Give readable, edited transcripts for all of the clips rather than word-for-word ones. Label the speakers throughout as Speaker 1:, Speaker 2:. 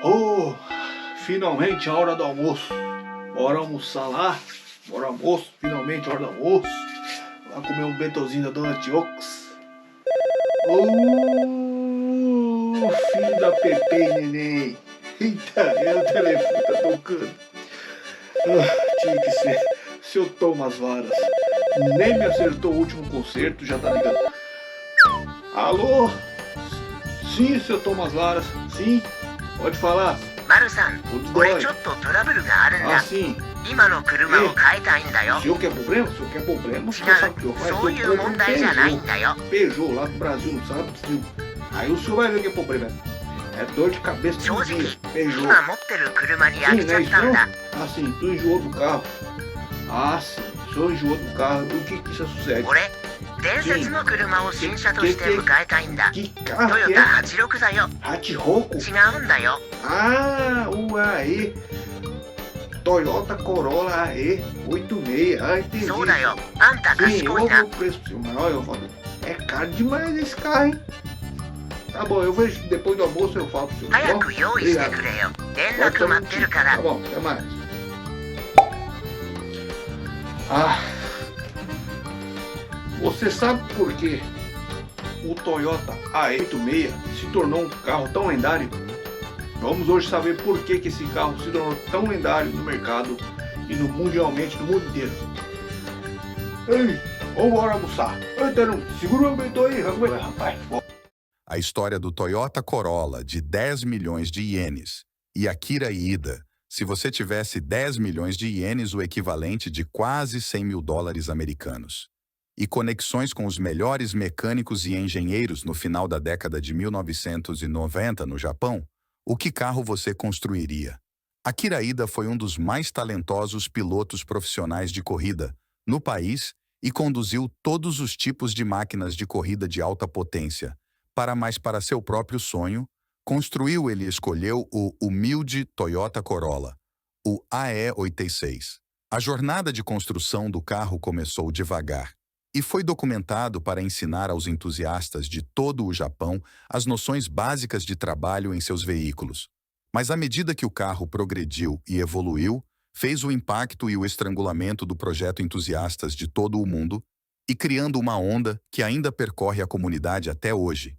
Speaker 1: Oh, finalmente a hora do almoço. Bora almoçar lá. Bora almoço, finalmente a hora do almoço. Lá comer um bentozinho da Dona Tiox. Filho da Pepe, neném. Eita, o telefone tá tocando. Tinha que ser. Seu Thomas Varas. Nem me acertou o último concerto, já tá ligando. Alô? Sim, seu Thomas Varas. Sim, pode falar.
Speaker 2: マルさん、俺ちょっとトラブルがあるんだ。
Speaker 1: sim.
Speaker 2: 今の車を変えたいんだよ。
Speaker 1: O senhor quer problema? O senhor quer problema?
Speaker 2: 違う、そういう問題じゃないんだよ。
Speaker 1: Peugeot lá do Brasil, não sabe? Aí o senhor vai ver que é problema. É dor de cabeça.
Speaker 2: 正直、
Speaker 1: Peugeot.
Speaker 2: 今持ってる車に飽きちゃったんだ。
Speaker 1: Ah, sim, tu enjoou do carro. Ah, sim, o senhor enjoou do carro. O que que isso sucede?
Speaker 2: 俺、伝説の車を新車として迎えたいんだ。
Speaker 1: Que
Speaker 2: ト
Speaker 1: carro
Speaker 2: ヨ
Speaker 1: que
Speaker 2: タ
Speaker 1: é?
Speaker 2: 86だよ。
Speaker 1: Hatiroco?
Speaker 2: 違うんだよ。
Speaker 1: Ah, o AE. Toyota Corolla AE 86. Ah, entendi.
Speaker 2: そうだよ。あんた
Speaker 1: Sim, eu
Speaker 2: 賢い
Speaker 1: vou
Speaker 2: な
Speaker 1: ver。o preço pro senhor, mas olha, eu falo, é caro demais esse carro, hein? Tá bom, eu vejo depois do almoço eu falo pro senhor.
Speaker 2: 早く用意してくれよ。連絡待ってるから
Speaker 1: Tá。bom, até mais. Ah, você sabe por que o Toyota A86 se tornou um carro tão lendário? Vamos hoje saber por que esse carro se tornou tão lendário no mercado e mundialmente no mundo inteiro. Ei, vamos almoçar. Ei, Terão, segura o bentô aí, rapaz.
Speaker 3: A história do Toyota Corolla de 10 milhões de ienes e Akira Iida. Se você tivesse 10 milhões de ienes, o equivalente de quase 100 mil dólares americanos. E conexões com os melhores mecânicos e engenheiros no final da década de 1990 no Japão, o que carro você construiria? Akira Iida foi um dos mais talentosos pilotos profissionais de corrida no país e conduziu todos os tipos de máquinas de corrida de alta potência. Para seu próprio sonho, construiu e escolheu o humilde Toyota Corolla, o AE86. A jornada de construção do carro começou devagar e foi documentado para ensinar aos entusiastas de todo o Japão as noções básicas de trabalho em seus veículos. Mas à medida que o carro progrediu e evoluiu, fez o impacto e o estrangulamento do projeto entusiastas de todo o mundo e criando uma onda que ainda percorre a comunidade até hoje.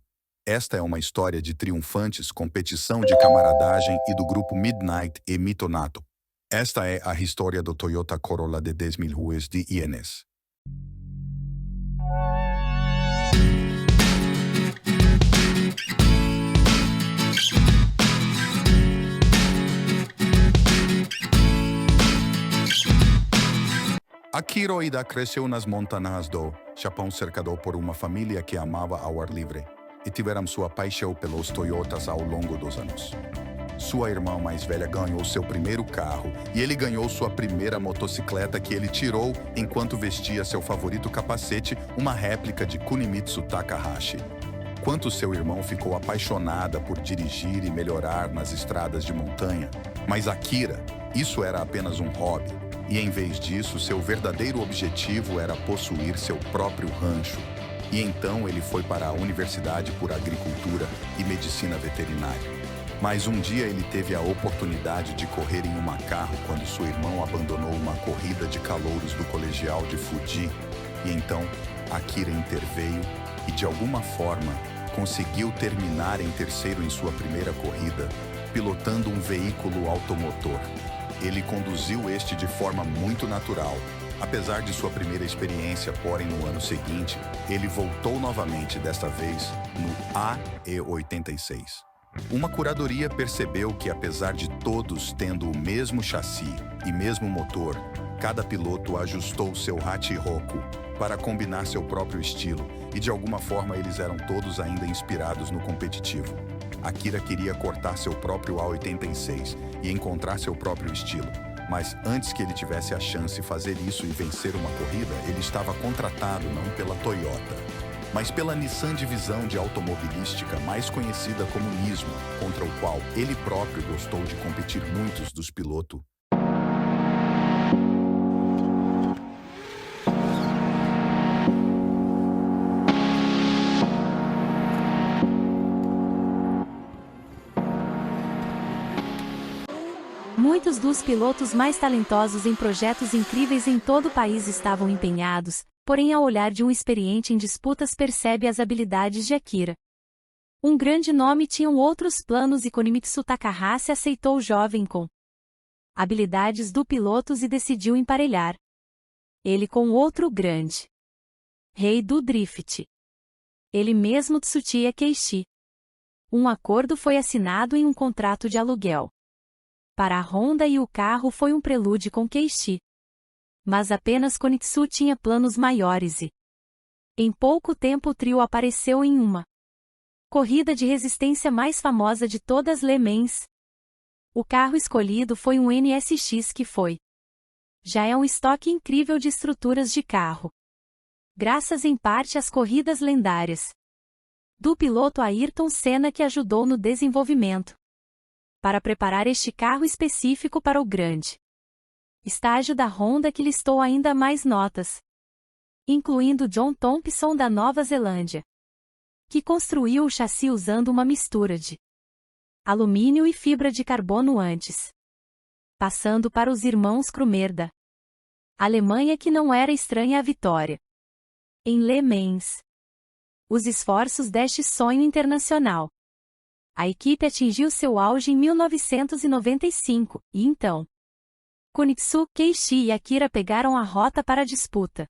Speaker 3: Esta é uma história de triunfantes, competição de camaradagem e do grupo Midnight e Mitonato. Esta é a história do Toyota Corolla de 10 mil ruas de ienes. Akira Iida cresceu nas montanhas do Japão cercado por uma família que amava ao ar livre e tiveram sua paixão pelos Toyotas ao longo dos anos. Sua irmã mais velha ganhou seu primeiro carro e ele ganhou sua primeira motocicleta que ele tirou enquanto vestia seu favorito capacete, uma réplica de Kunimitsu Takahashi. Quanto seu irmão ficou apaixonada por dirigir e melhorar nas estradas de montanha, mas Akira, isso era apenas um hobby, e em vez disso, seu verdadeiro objetivo era possuir seu próprio rancho. E então ele foi para a Universidade por Agricultura e Medicina Veterinária. Mas um dia ele teve a oportunidade de correr em uma carro quando seu irmão abandonou uma corrida de calouros do colegial de Fuji. E então, Akira interveio e, de alguma forma, conseguiu terminar em terceiro em sua primeira corrida, pilotando um veículo automotor. Ele conduziu este de forma muito natural. Apesar de sua primeira experiência, porém no ano seguinte, ele voltou novamente, desta vez no AE86. Uma curadoria percebeu que, apesar de todos tendo o mesmo chassi e mesmo motor, cada piloto ajustou seu Hachiroko para combinar seu próprio estilo e, de alguma forma, eles eram todos ainda inspirados no competitivo. Akira queria cortar seu próprio A86 e encontrar seu próprio estilo. Mas antes que ele tivesse a chance de fazer isso e vencer uma corrida, ele estava contratado não pela Toyota, mas pela Nissan divisão de automobilística mais conhecida como Nismo, contra o qual ele próprio gostou de competir muitos dos pilotos.
Speaker 4: Muitos dos pilotos mais talentosos em projetos incríveis em todo o país estavam empenhados, porém ao olhar de um experiente em disputas percebe as habilidades de Akira. Um grande nome tinha outros planos e Kunimitsu Takahashi aceitou o jovem com habilidades do pilotos e decidiu emparelhar ele com outro grande rei do drift. Ele mesmo, Tsuchiya Keishi. Um acordo foi assinado em um contrato de aluguel para a Honda e o carro foi um prelúdio com Keishi. Mas apenas Konitsu tinha planos maiores e em pouco tempo o trio apareceu em uma corrida de resistência mais famosa de todas Le Mans. O carro escolhido foi um NSX que foi já é um estoque incrível de estruturas de carro. Graças em parte às corridas lendárias do piloto Ayrton Senna que ajudou no desenvolvimento para preparar este carro específico para o grande estágio da Honda que listou ainda mais notas, incluindo John Thompson da Nova Zelândia, que construiu o chassi usando uma mistura de alumínio e fibra de carbono antes, passando para os irmãos Krumer da Alemanha que não era estranha à vitória em Le Mans. Os esforços deste sonho internacional. A equipe atingiu seu auge em 1995, e então Kunitsu, Keishi e Akira pegaram a rota para a disputa.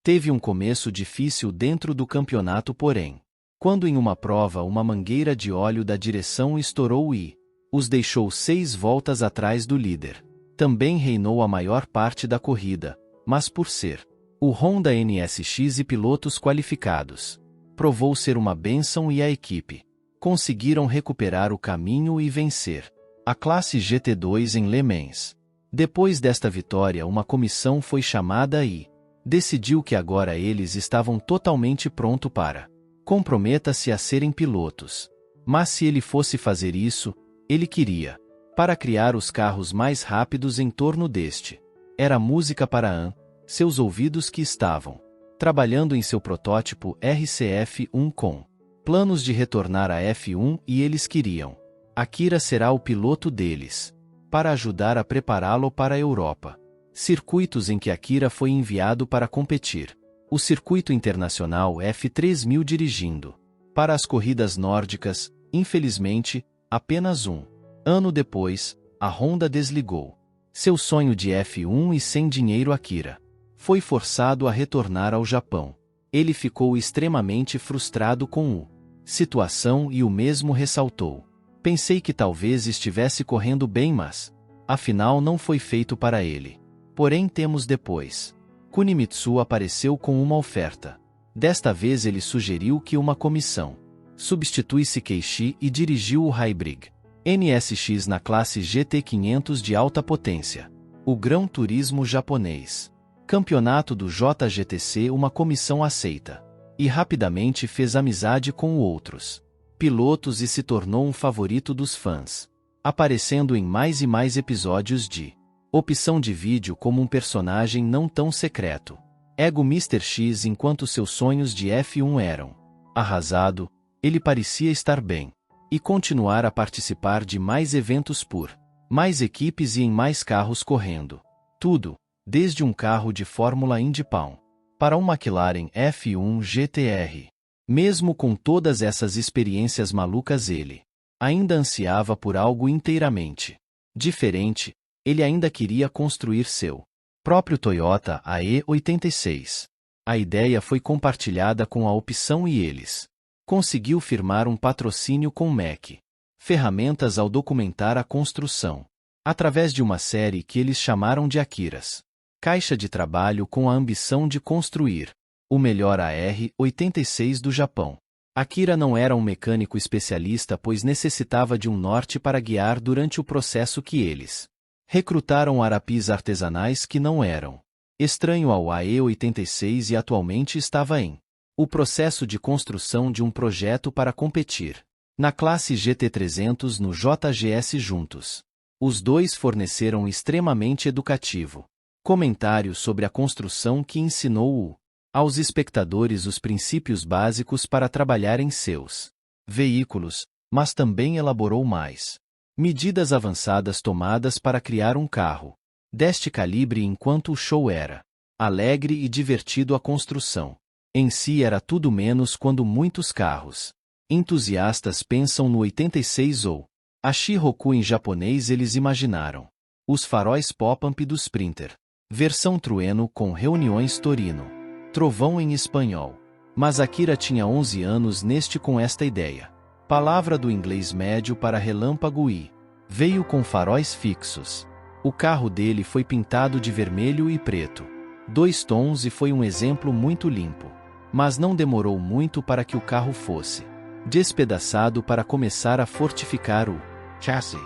Speaker 5: Teve um começo difícil dentro do campeonato porém, quando em uma prova uma mangueira de óleo da direção estourou e os deixou 6 voltas atrás do líder. Também reinou a maior parte da corrida, mas por ser o Honda NSX e pilotos qualificados, provou ser uma bênção e a equipe conseguiram recuperar o caminho e vencer a classe GT2 em Le Mans. Depois desta vitória uma comissão foi chamada e decidiu que agora eles estavam totalmente prontos para comprometa-se a serem pilotos. Mas se ele fosse fazer isso, ele queria para criar os carros mais rápidos em torno deste. Era música para An, seus ouvidos que estavam trabalhando em seu protótipo RCF1 com planos de retornar à F1 e eles queriam. Akira será o piloto deles, para ajudar a prepará-lo para a Europa. Circuitos em que Akira foi enviado para competir. O circuito internacional F3000 dirigindo. Para as corridas nórdicas, infelizmente, apenas um ano depois, a Honda desligou seu sonho de F1 e sem dinheiro Akira foi forçado a retornar ao Japão. Ele ficou extremamente frustrado com a situação e o mesmo ressaltou. Pensei que talvez estivesse correndo bem mas, afinal não foi feito para ele. Porém temos depois. Kunimitsu apareceu com uma oferta. Desta vez ele sugeriu que uma comissão substituísse Keishi e dirigiu o Hybrid NSX na classe GT500 de alta potência. O Gran Turismo japonês. Campeonato do JGTC uma comissão aceita. E rapidamente fez amizade com outros pilotos e se tornou um favorito dos fãs. Aparecendo em mais e mais episódios de opção de vídeo como um personagem não tão secreto. Ego Mr. X enquanto seus sonhos de F1 eram arrasado, ele parecia estar bem. E continuar a participar de mais eventos por mais equipes e em mais carros correndo. Tudo, desde um carro de Fórmula Indy Pawn para um McLaren F1 GTR. Mesmo com todas essas experiências malucas ele ainda ansiava por algo inteiramente diferente. Ele ainda queria construir seu próprio Toyota AE86. A ideia foi compartilhada com a opção e eles conseguiu firmar um patrocínio com Mac Ferramentas ao documentar a construção, através de uma série que eles chamaram de Akiras. Caixa de trabalho com a ambição de construir o melhor AR-86 do Japão. Akira não era um mecânico especialista pois necessitava de um norte para guiar durante o processo que eles recrutaram arapis artesanais que não eram estranho ao AE-86 e atualmente estava em o processo de construção de um projeto para competir na classe GT300 no JGS juntos. Os dois forneceram extremamente educativo Comentário sobre a construção que ensinou aos espectadores os princípios básicos para trabalhar em seus veículos, mas também elaborou mais medidas avançadas tomadas para criar um carro deste calibre. Enquanto o show era alegre e divertido, a construção em si era tudo menos quando muitos carros entusiastas pensam no 86 ou a Shiroku em japonês. Eles imaginaram os faróis pop-up do Sprinter, versão Trueno com reuniões Torino, Trovão em espanhol. Mas Akira tinha 11 anos com esta ideia. Palavra do inglês médio para relâmpago e veio com faróis fixos. O carro dele foi pintado de vermelho e preto, 2 tons, e foi um exemplo muito limpo. Mas não demorou muito para que o carro fosse despedaçado para começar a fortificar o chassi.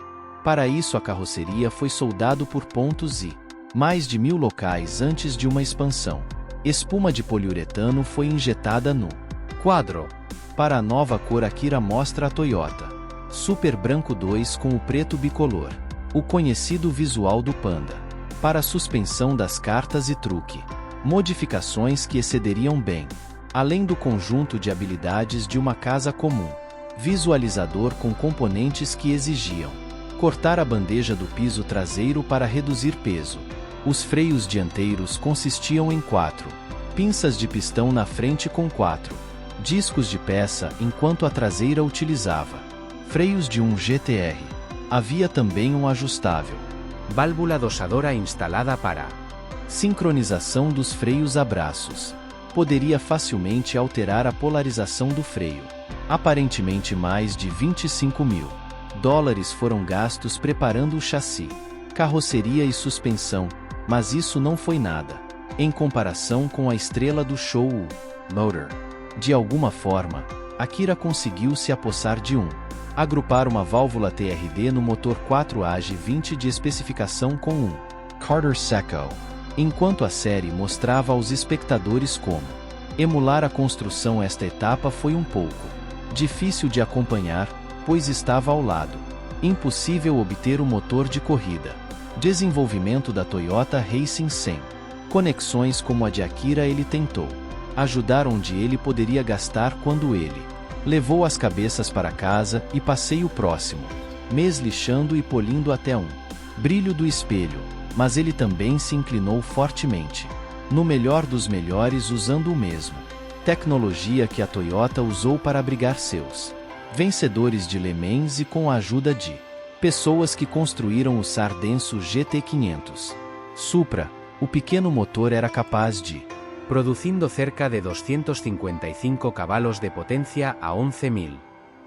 Speaker 5: Para isso, a carroceria foi soldado por pontos e mais de 1000 locais antes de uma expansão. Espuma de poliuretano foi injetada no quadro. Para a nova cor, Akira mostra a Toyota Super Branco 2 com o preto bicolor, o conhecido visual do Panda. Para a suspensão das cartas e truque, modificações que excederiam bem além do conjunto de habilidades de uma casa comum. Visualizador com componentes que exigiam cortar a bandeja do piso traseiro para reduzir peso. Os freios dianteiros consistiam em 4 pinças de pistão na frente com 4 discos de peça, enquanto a traseira utilizava freios de um GTR. Havia também um ajustável válvula dosadora instalada para sincronização dos freios a braços. Poderia facilmente alterar a polarização do freio. Aparentemente mais de $25.000 foram gastos preparando o chassi, carroceria e suspensão, mas isso não foi nada em comparação com a estrela do show, o motor. De alguma forma, Akira conseguiu se apossar de agrupar uma válvula TRD no motor 4AG20 de especificação com um Carter Seco, enquanto a série mostrava aos espectadores como emular a construção. Esta etapa foi um pouco difícil de acompanhar, pois estava ao lado impossível obter o motor de corrida. Desenvolvimento da Toyota Racing sem conexões como a de Akira. Ele tentou ajudar onde ele poderia gastar quando ele levou as cabeças para casa e passei o próximo mês lixando e polindo até brilho do espelho, mas ele também se inclinou fortemente no melhor dos melhores, usando o mesmo tecnologia que a Toyota usou para abrigar seus vencedores de Le Mans e com a ajuda de pessoas que construíram o Sardenso GT500 Supra. O pequeno motor era capaz de produzindo cerca de 255 cavalos de potência a 11.000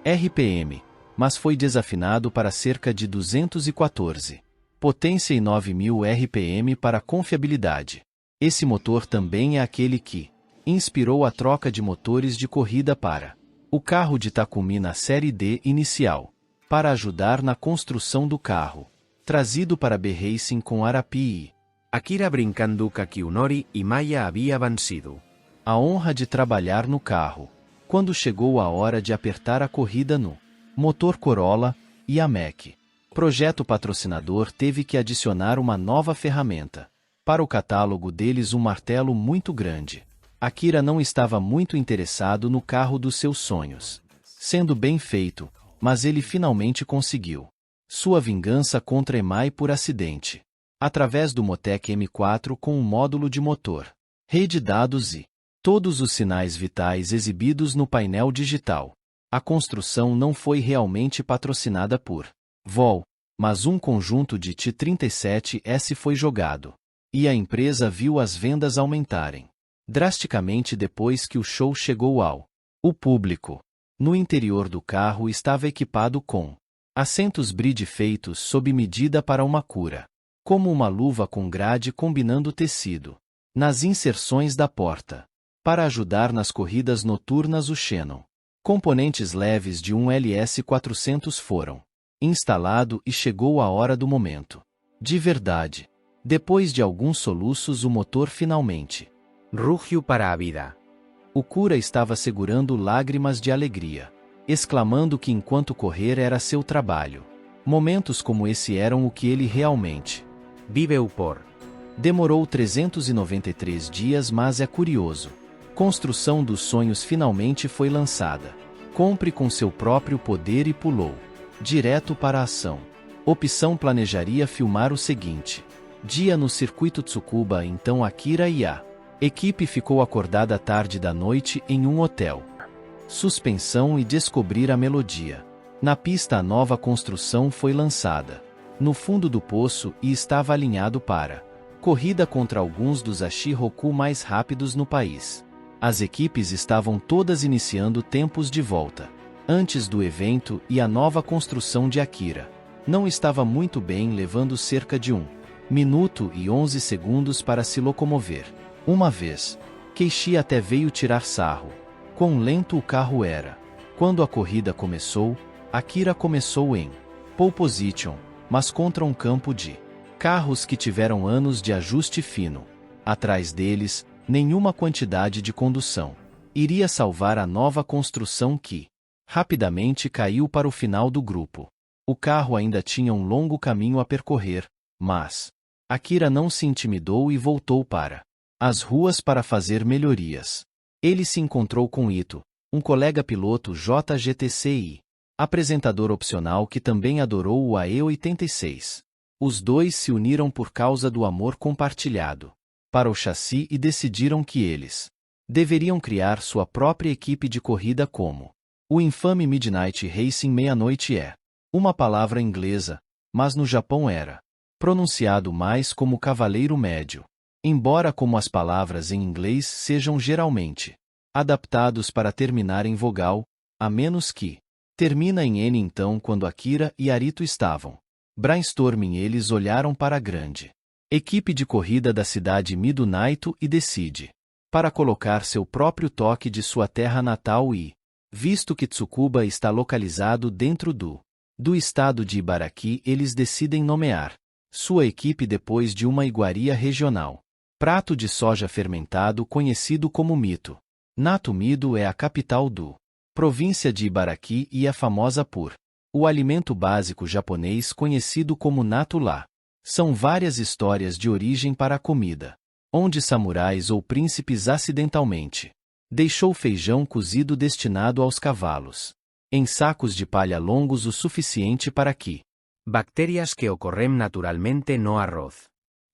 Speaker 5: RPM, mas foi desafinado para cerca de 214 potência e 9.000 RPM para confiabilidade. Esse motor também é aquele que inspirou a troca de motores de corrida para o carro de Takumi na série D inicial, para ajudar na construção do carro trazido para B-Racing com Arapi e Akira brincando Kakiunori e Maya havia vencido a honra de trabalhar no carro quando chegou a hora de apertar a corrida no motor Corolla, e a Mac Projeto patrocinador teve que adicionar uma nova ferramenta para o catálogo deles, um martelo muito grande. Akira não estava muito interessado no carro dos seus sonhos sendo bem feito, mas ele finalmente conseguiu sua vingança contra Emai por acidente através do Motec M4 com um módulo de motor, rede de dados e todos os sinais vitais exibidos no painel digital. A construção não foi realmente patrocinada por Vol, mas um conjunto de T-37S foi jogado, e a empresa viu as vendas aumentarem drasticamente depois que o show chegou ao público. No interior do carro estava equipado com assentos Bride feitos sob medida para uma cura, como uma luva com grade combinando tecido nas inserções da porta, para ajudar nas corridas noturnas. O Shannon. Componentes leves de um LS400 foram instalado e chegou a hora do momento de verdade. Depois de alguns soluços, o motor finalmente rugiu para a vida. O cura estava segurando lágrimas de alegria, exclamando que enquanto correr era seu trabalho. Momentos como esse eram o que ele realmente viveu por Demorou 393 dias, mas é curioso. Construção dos sonhos finalmente foi lançada. Compre com seu próprio poder e pulou direto para a ação. Opção planejaria filmar o seguinte: dia no circuito Tsukuba, então Akira e a equipe ficou acordada tarde da noite em um hotel. Suspensão e descobrir a melodia. Na pista a nova construção foi lançada. No fundo do poço e estava alinhado para corrida contra alguns dos Ashi-Roku mais rápidos no país. As equipes estavam todas iniciando tempos de volta antes do evento e a nova construção de Akira não estava muito bem, levando cerca de 1 minuto e 11 segundos para se locomover. Uma vez, Keishi até veio tirar sarro. Quão lento o carro era. Quando a corrida começou, Akira começou em pole position, mas contra um campo de carros que tiveram anos de ajuste fino. Atrás deles, nenhuma quantidade de condução iria salvar a nova construção que rapidamente caiu para o final do grupo. O carro ainda tinha um longo caminho a percorrer, mas Akira não se intimidou e voltou para as ruas para fazer melhorias. Ele se encontrou com Ito, um colega piloto JGTCI, apresentador opcional que também adorou o AE86. Os dois se uniram por causa do amor compartilhado para o chassi e decidiram que eles deveriam criar sua própria equipe de corrida. Como o infame Midnight Racing. Meia-noite é uma palavra inglesa, mas no Japão era pronunciado mais como cavaleiro médio, embora como as palavras em inglês sejam geralmente adaptados para terminar em vogal, a menos que termina em N. Então, quando Akira e Arito estavam brainstorming, eles olharam para a grande equipe de corrida da cidade Midnight e decide para colocar seu próprio toque de sua terra natal e, visto que Tsukuba está localizado dentro do estado de Ibaraki, eles decidem nomear sua equipe depois de uma iguaria regional. Prato de soja fermentado conhecido como mito. Nato Mido é a capital do província de Ibaraki e é famosa por o alimento básico japonês conhecido como nato lá. São várias histórias de origem para a comida, onde samurais ou príncipes acidentalmente deixou feijão cozido destinado aos cavalos em sacos de palha longos o suficiente para que
Speaker 6: bacterias que ocorrem naturalmente no arroz.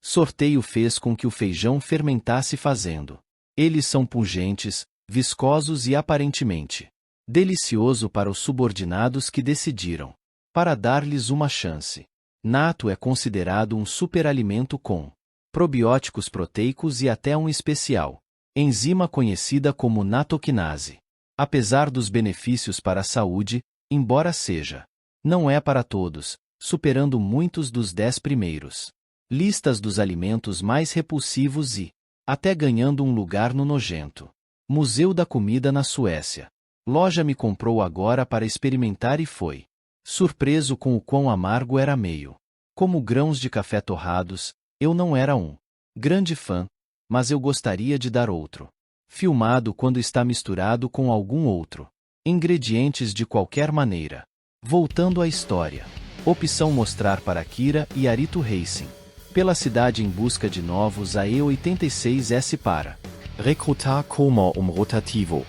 Speaker 5: Sorteio fez com que o feijão fermentasse fazendo. Eles são pungentes, viscosos e aparentemente delicioso para os subordinados que decidiram para dar-lhes uma chance. Nato é considerado um superalimento com probióticos proteicos e até um especial enzima conhecida como natokinase. Apesar dos benefícios para a saúde, embora seja, não é para todos, superando muitos dos 10 primeiros listas dos alimentos mais repulsivos e até ganhando um lugar no nojento Museu da Comida na Suécia. Loja me comprou agora para experimentar e foi surpreso com o quão amargo era, meio como grãos de café torrados. Eu não era um grande fã, mas eu gostaria de dar outro. Filmado quando está misturado com algum outro ingredientes de qualquer maneira. Voltando à história. Opção mostrar para Akira e Arito Racing pela cidade em busca de novos AE86S para recrutar como rotativo.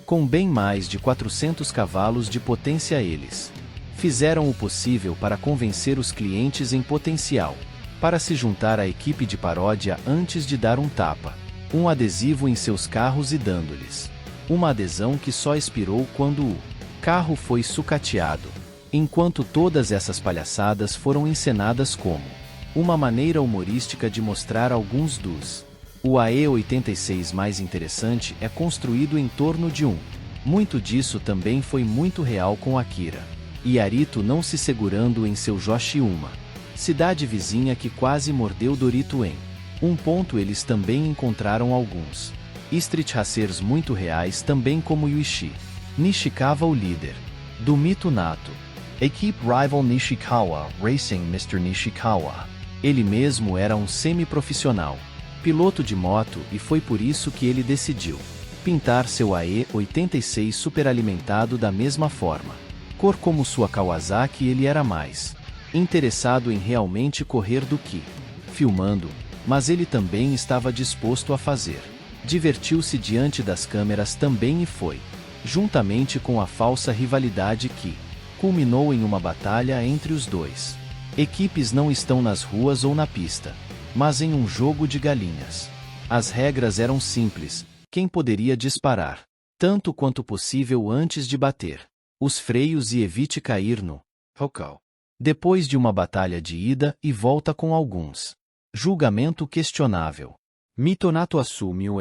Speaker 5: Com bem mais de 400 cavalos de potência, eles fizeram o possível para convencer os clientes em potencial para se juntar à equipe de paródia antes de dar um tapa, um adesivo em seus carros e dando-lhes uma adesão que só expirou quando o carro foi sucateado. Enquanto todas essas palhaçadas foram encenadas como uma maneira humorística de mostrar alguns dos o AE86 mais interessante é construído em torno de muito disso também foi muito real com Akira e Arito não se segurando em seu Joshiuma, cidade vizinha que quase mordeu Dorito em um ponto. Eles também encontraram alguns street racers muito reais também, como Yuichi Nishikawa, o líder do mito nato. Equipe rival Nishikawa Racing. Mr. Nishikawa, ele mesmo era um semi-profissional piloto de moto e foi por isso que ele decidiu pintar seu AE86 superalimentado da mesma forma, cor como sua Kawasaki. Ele era mais interessado em realmente correr do que filmando. mas ele também estava disposto a fazer. Divertiu-se diante das câmeras também e foi, juntamente com a falsa rivalidade que culminou em uma batalha entre os dois. Equipes não estão nas ruas ou na pista, mas em um jogo de galinhas. As regras eram simples: quem poderia disparar tanto quanto possível antes de bater os freios e evite cair no local. Depois de uma batalha de ida e volta com alguns julgamento questionável, Mitonato assumiu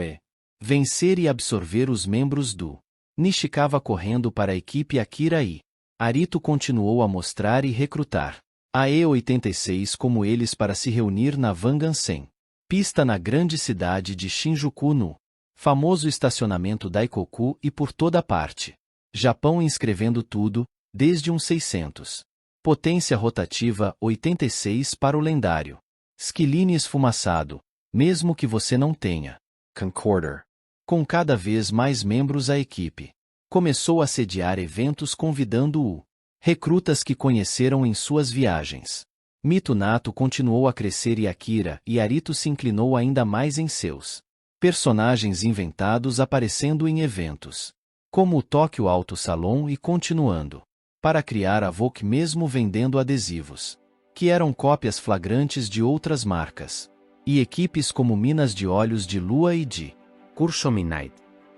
Speaker 5: vencer e absorver os membros do Nishikawa correndo para a equipe Akira e Arito continuou a mostrar e recrutar a E86 como eles para se reunir na Wangansen pista na grande cidade de Shinjuku no famoso estacionamento Daikoku e por toda parte. Japão inscrevendo tudo, desde um 600. Potência rotativa 86 para o lendário Skilline esfumaçado, mesmo que você não tenha Concorder. Com cada vez mais membros a equipe começou a sediar eventos convidando recrutas que conheceram em suas viagens. Mitonato continuou a crescer e Akira e Arito se inclinou ainda mais em seus personagens inventados aparecendo em eventos como o Tokyo Auto Salon e continuando para criar a Vogue mesmo vendendo adesivos que eram cópias flagrantes de outras marcas e equipes como Minas de Olhos de Lua e de
Speaker 6: Curso Midnight.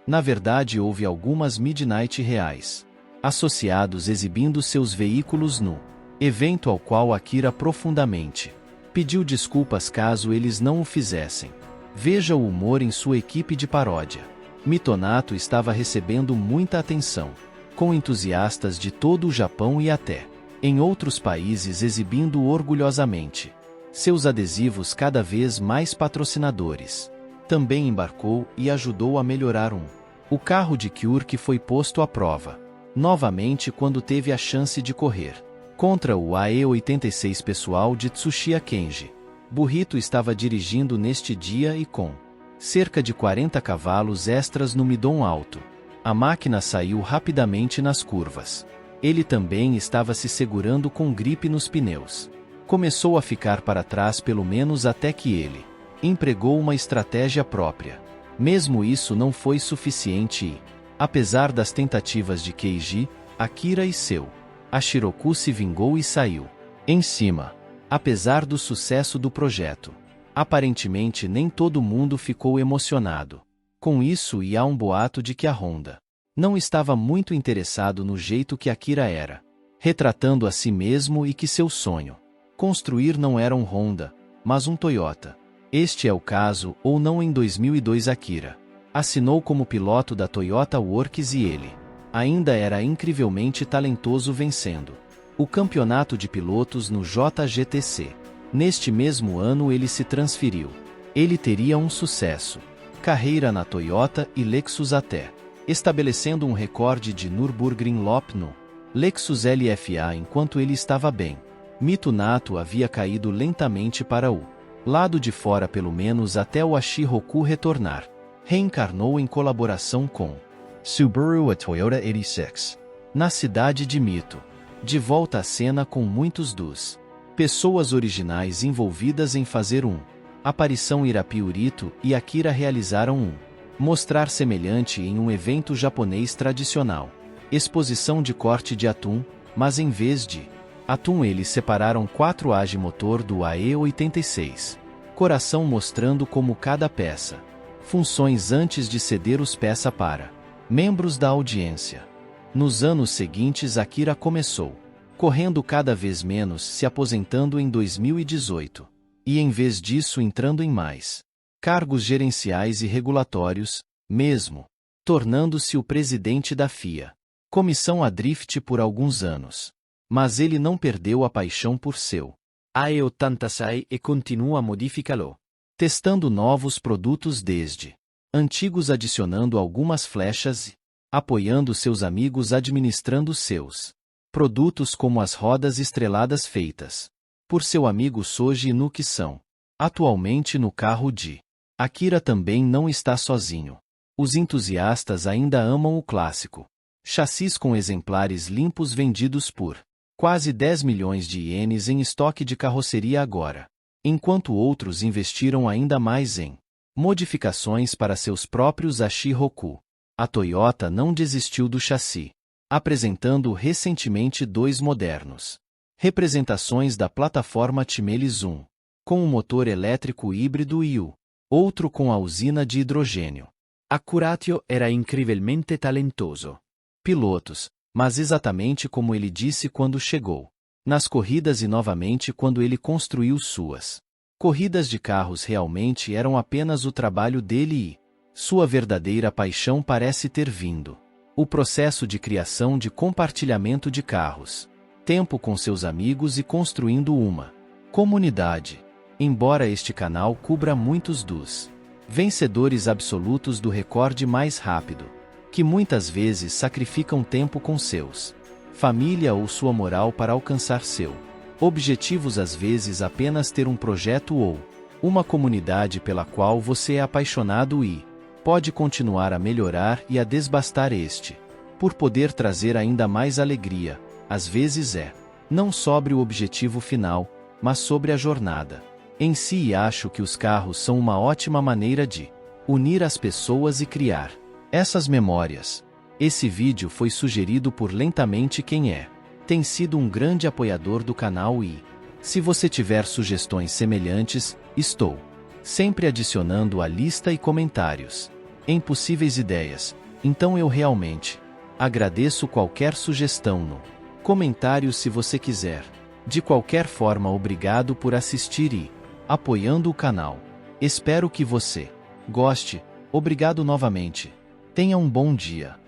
Speaker 5: Na verdade houve algumas Midnight reais associados exibindo seus veículos no evento ao qual Akira profundamente pediu desculpas caso eles não o fizessem. Veja o humor em sua equipe de paródia. Mitonato estava recebendo muita atenção, com entusiastas de todo o Japão e até em outros países exibindo orgulhosamente seus adesivos cada vez mais patrocinadores. Também embarcou e ajudou a melhorar o carro de Cure que foi posto à prova novamente quando teve a chance de correr contra o AE86 pessoal de Tsuchiya Kenji. Burrito estava dirigindo neste dia e com cerca de 40 cavalos extras no midon alto. A máquina saiu rapidamente nas curvas. Ele também estava se segurando com gripe nos pneus. Começou a ficar para trás pelo menos até que ele empregou uma estratégia própria. Mesmo isso não foi suficiente e, apesar das tentativas de Keiji, Akira e seu Ashiroku se vingou e saiu em cima. Apesar do sucesso do projeto, aparentemente nem todo mundo ficou emocionado com isso e há um boato de que a Honda não estava muito interessado no jeito que Akira era, retratando a si mesmo e que seu sonho construir não era um Honda, mas um Toyota. Este é o caso ou não. Em 2002 Akira assinou como piloto da Toyota Works e ele ainda era incrivelmente talentoso vencendo o campeonato de pilotos no JGTC. Neste mesmo ano ele se transferiu. Ele teria um sucesso carreira na Toyota e Lexus até estabelecendo um recorde de Nürburgring Lop no Lexus LFA enquanto ele estava bem. Mitonato havia caído lentamente para o lado de fora pelo menos até o Ashiroku retornar. Reencarnou em colaboração com Subaru a Toyota 86 na cidade de Mito. De volta à cena com muitos dos pessoas originais envolvidas em fazer aparição. Irapiurito e Akira realizaram mostrar semelhante em um evento japonês tradicional. Exposição de corte de atum, mas em vez de atum eles separaram 4 age motor do AE86. Coração mostrando como cada peça funções antes de ceder os peça para membros da audiência. Nos anos seguintes Akira começou correndo cada vez menos, se aposentando em 2018. E em vez disso entrando em mais cargos gerenciais e regulatórios, mesmo tornando-se o presidente da FIA. Comissão a Drift por alguns anos. Mas ele não perdeu a paixão por seu AE86 e continua a modificá-lo, testando novos produtos desde antigos adicionando algumas flechas e apoiando seus amigos administrando seus produtos como as rodas estreladas feitas por seu amigo Soji Inuki são atualmente no carro de Akira. Também não está sozinho. Os entusiastas ainda amam o clássico chassis com exemplares limpos vendidos por quase 10 milhões de ienes em estoque de carroceria agora. enquanto outros investiram ainda mais em modificações para seus próprios Ashi-Roku. A Toyota não desistiu do chassi, apresentando recentemente 2 modernos representações da plataforma Timelis 1, com um motor elétrico híbrido e o outro com a usina de hidrogênio.
Speaker 6: Accuratio era incrivelmente talentoso.
Speaker 5: Pilotos, mas exatamente como ele disse quando chegou nas corridas e novamente quando ele construiu suas corridas de carros realmente eram apenas o trabalho dele e sua verdadeira paixão parece ter vindo. O processo de criação de compartilhamento de carros, tempo com seus amigos e construindo uma comunidade. Embora este canal cubra muitos dos vencedores absolutos do recorde mais rápido, que muitas vezes sacrificam tempo com seus família ou sua moral para alcançar seu objetivos, às vezes apenas ter um projeto ou uma comunidade pela qual você é apaixonado e pode continuar a melhorar e a desbastar este, por poder trazer ainda mais alegria, às vezes não sobre o objetivo final, mas sobre a jornada em si, e acho que os carros são uma ótima maneira de unir as pessoas e criar essas memórias. Esse vídeo foi sugerido por Lentamente Quem tem sido um grande apoiador do canal e, se você tiver sugestões semelhantes, estou sempre adicionando à lista e comentários em possíveis ideias, então eu realmente agradeço qualquer sugestão no comentário se você quiser. De qualquer forma, obrigado por assistir e apoiando o canal. Espero que você goste. Obrigado novamente. Tenha um bom dia.